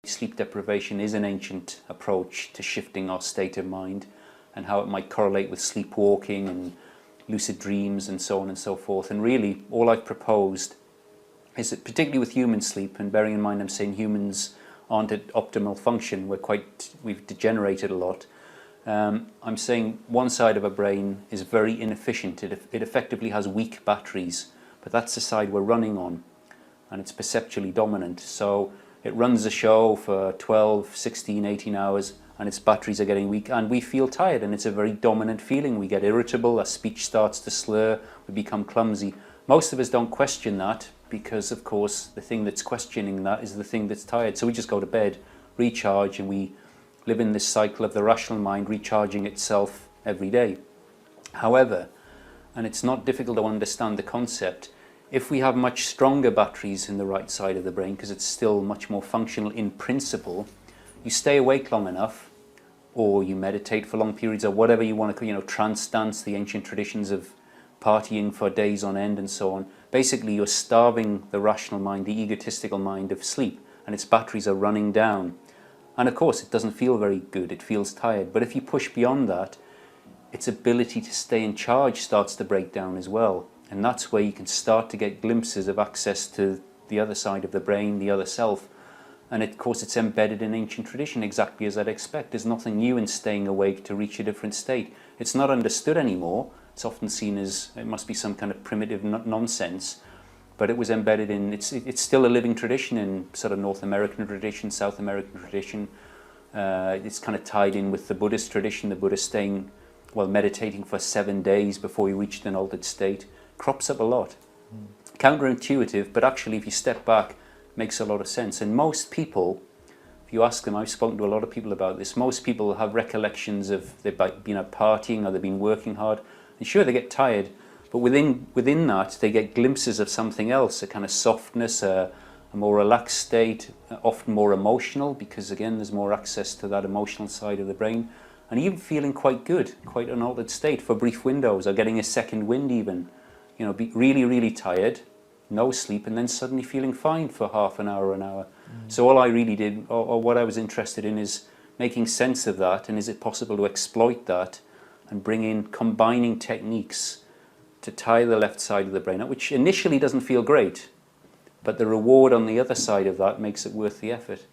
Sleep deprivation is an ancient approach to shifting our state of mind and how it might correlate with sleepwalking and lucid dreams and so on and so forth. And really, all I've proposed is that, particularly with human sleep, and bearing in mind I'm saying humans aren't at optimal function, we've degenerated a lot. I'm saying one side of our brain is very inefficient. It effectively has weak batteries, but that's the side we're running on, and it's perceptually dominant. So it runs the show for 12, 16, 18 hours, and its batteries are getting weak, and we feel tired, and it's a very dominant feeling. We get irritable, our speech starts to slur, we become clumsy. Most of us don't question that, because of course the thing that's questioning that is the thing that's tired. So we just go to bed, recharge, and we live in this cycle of the rational mind recharging itself every day. However, and it's not difficult to understand the concept, if we have much stronger batteries in the right side of the brain, because it's still much more functional in principle, you stay awake long enough, or you meditate for long periods, or whatever you want to, trance dance, the ancient traditions of partying for days on end and so on. Basically, you're starving the rational mind, the egotistical mind, of sleep, and its batteries are running down. And of course, it doesn't feel very good, it feels tired. But if you push beyond that, its ability to stay in charge starts to break down as well. And that's where you can start to get glimpses of access to the other side of the brain, the other self. And of course, it's embedded in ancient tradition, exactly as I'd expect. There's nothing new in staying awake to reach a different state. It's not understood anymore. It's often seen as it must be some kind of primitive nonsense. But it was embedded in, it's still a living tradition in sort of North American tradition, South American tradition. It's kind of tied in with the Buddhist tradition, the Buddha staying, meditating for 7 days before he reached an altered state. Crops up a lot. Counterintuitive, but actually if you step back, makes a lot of sense. And most people, if you ask them, I've spoken to a lot of people about this, most people have recollections of they've been out partying or they've been working hard. And sure, they get tired, but within that they get glimpses of something else, a kind of softness, a more relaxed state, often more emotional, because again there's more access to that emotional side of the brain, and even feeling quite good, quite an altered state for brief windows, or getting a second wind even. Be really, really tired, no sleep, and then suddenly feeling fine for half an hour, an hour. So all I really did, or what I was interested in, is making sense of that, and is it possible to exploit that and bring in combining techniques to tie the left side of the brain up, which initially doesn't feel great, but the reward on the other side of that makes it worth the effort.